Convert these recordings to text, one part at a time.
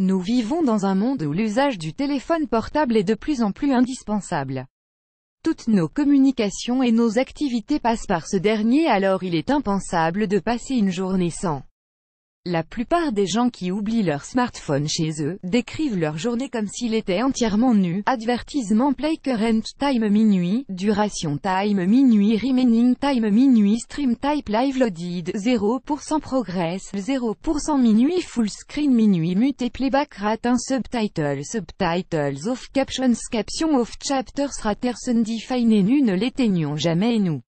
Nous vivons dans un monde où l'usage du téléphone portable est de plus en plus indispensable. Toutes nos communications et nos activités passent par ce dernier, alors il est impensable de passer une journée sans. La plupart des gens qui oublient leur smartphone chez eux, décrivent leur journée comme s'il était entièrement nu. Advertisement play current time minuit, duration time minuit, remaining time minuit, stream type live loaded, 0% progress, 0% minuit, full screen minuit, mute playback rate, un subtitles off, captions off, chapters raters undefined, et nous ne l'éteignons jamais et nous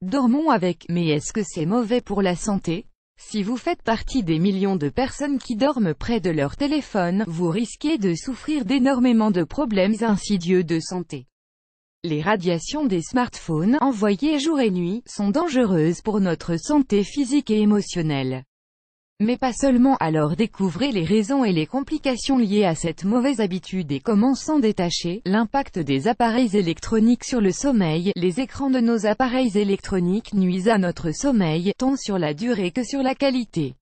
dormons avec. Mais est-ce que c'est mauvais pour la santé? Si vous faites partie des millions de personnes qui dorment près de leur téléphone, vous risquez de souffrir d'énormément de problèmes insidieux de santé. Les radiations des smartphones, envoyées jour et nuit, sont dangereuses pour notre santé physique et émotionnelle. Mais pas seulement. Alors découvrez les raisons et les complications liées à cette mauvaise habitude et comment s'en détacher. L'impact des appareils électroniques sur le sommeil. Les écrans de nos appareils électroniques nuisent à notre sommeil, tant sur la durée que sur la qualité.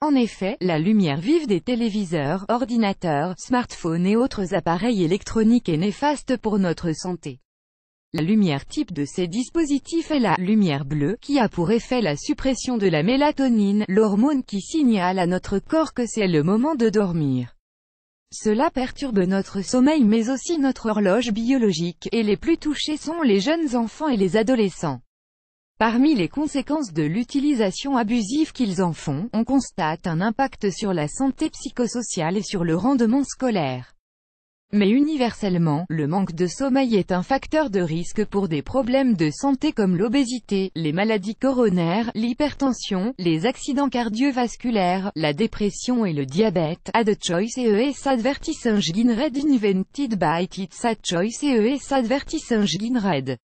En effet, la lumière vive des téléviseurs, ordinateurs, smartphones et autres appareils électroniques est néfaste pour notre santé. La lumière type de ces dispositifs est la lumière bleue, qui a pour effet la suppression de la mélatonine, l'hormone qui signale à notre corps que c'est le moment de dormir. Cela perturbe notre sommeil mais aussi notre horloge biologique, et les plus touchés sont les jeunes enfants et les adolescents. Parmi les conséquences de l'utilisation abusive qu'ils en font, on constate un impact sur la santé psychosociale et sur le rendement scolaire. Mais universellement, le manque de sommeil est un facteur de risque pour des problèmes de santé comme l'obésité, les maladies coronaires, l'hypertension, les accidents cardiovasculaires, la dépression et le diabète. Ad choice ES advertising red invented by its ad choice ES advertising red.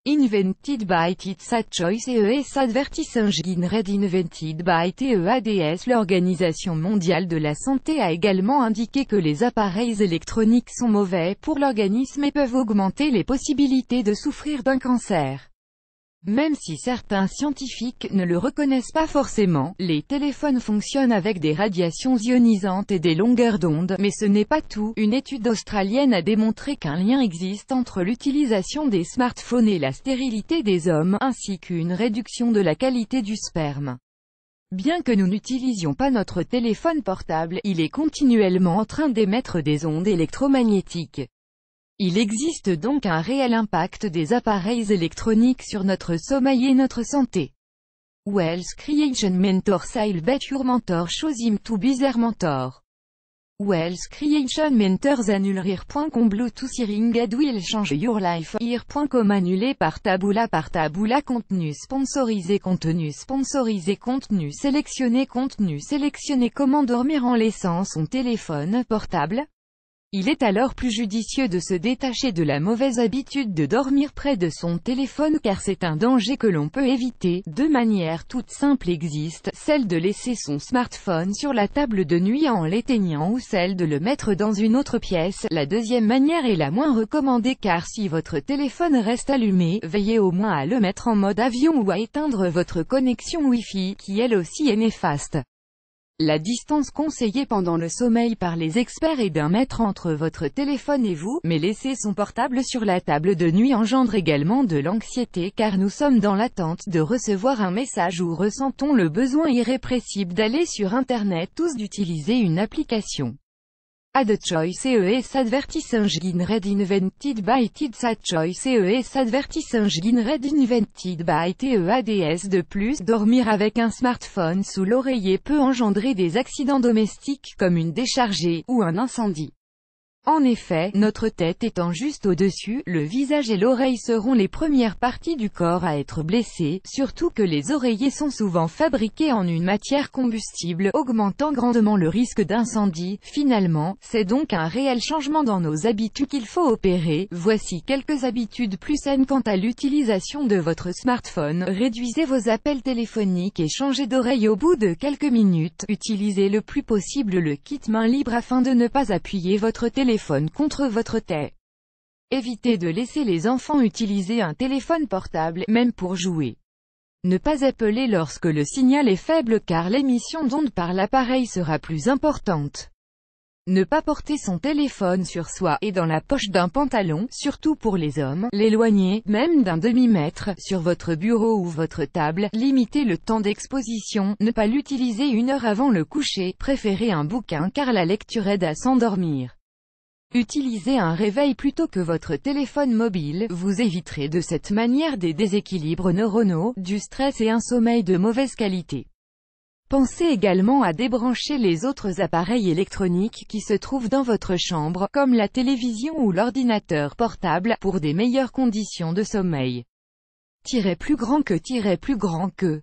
Invented by its ad choice ES advertising red invented by TEADS. L'Organisation mondiale de la santé a également indiqué que les appareils électroniques sont mauvais pour l'organisme et peuvent augmenter les possibilités de souffrir d'un cancer. Même si certains scientifiques ne le reconnaissent pas forcément, les téléphones fonctionnent avec des radiations ionisantes et des longueurs d'onde, mais ce n'est pas tout. Une étude australienne a démontré qu'un lien existe entre l'utilisation des smartphones et la stérilité des hommes, ainsi qu'une réduction de la qualité du sperme. Bien que nous n'utilisions pas notre téléphone portable, il est continuellement en train d'émettre des ondes électromagnétiques. Il existe donc un réel impact des appareils électroniques sur notre sommeil et notre santé. Wealth Creation Mentor Sale Bet Your Mentor Shows Him to Be Their Mentor. Wealth Creation Mentors annulere.com Bluetooth Hearing Aid will change your life. Ear.com annulé par Taboola. Contenu sponsorisé. Contenu sélectionné. Comment dormir en laissant son téléphone portable? Il est alors plus judicieux de se détacher de la mauvaise habitude de dormir près de son téléphone car c'est un danger que l'on peut éviter. Deux manières toutes simples existent, celle de laisser son smartphone sur la table de nuit en l'éteignant ou celle de le mettre dans une autre pièce. La deuxième manière est la moins recommandée car si votre téléphone reste allumé, veillez au moins à le mettre en mode avion ou à éteindre votre connexion Wi-Fi, qui elle aussi est néfaste. La distance conseillée pendant le sommeil par les experts est d'1 mètre entre votre téléphone et vous, mais laisser son portable sur la table de nuit engendre également de l'anxiété car nous sommes dans l'attente de recevoir un message ou ressentons le besoin irrépressible d'aller sur Internet ou d'utiliser une application. Ad choice ES advertising red invented by TEADS. Ad choice ES advertising red invented by TEADS. De plus, dormir avec un smartphone sous l'oreiller peut engendrer des accidents domestiques comme une déchargée ou un incendie. En effet, notre tête étant juste au-dessus, le visage et l'oreille seront les premières parties du corps à être blessées, surtout que les oreillers sont souvent fabriqués en une matière combustible, augmentant grandement le risque d'incendie. Finalement, c'est donc un réel changement dans nos habitudes qu'il faut opérer. Voici quelques habitudes plus saines quant à l'utilisation de votre smartphone. Réduisez vos appels téléphoniques et changez d'oreille au bout de quelques minutes. Utilisez le plus possible le kit main libre afin de ne pas appuyer votre téléphone contre votre tête. Évitez de laisser les enfants utiliser un téléphone portable, même pour jouer. Ne pas appeler lorsque le signal est faible car l'émission d'ondes par l'appareil sera plus importante. Ne pas porter son téléphone sur soi et dans la poche d'un pantalon, surtout pour les hommes. L'éloigner, même d'un demi-mètre, sur votre bureau ou votre table. Limiter le temps d'exposition. Ne pas l'utiliser 1 heure avant le coucher. Préférez un bouquin car la lecture aide à s'endormir. Utilisez un réveil plutôt que votre téléphone mobile. Vous éviterez de cette manière des déséquilibres neuronaux, du stress et un sommeil de mauvaise qualité. Pensez également à débrancher les autres appareils électroniques qui se trouvent dans votre chambre, comme la télévision ou l'ordinateur portable, pour des meilleures conditions de sommeil. Plus grand que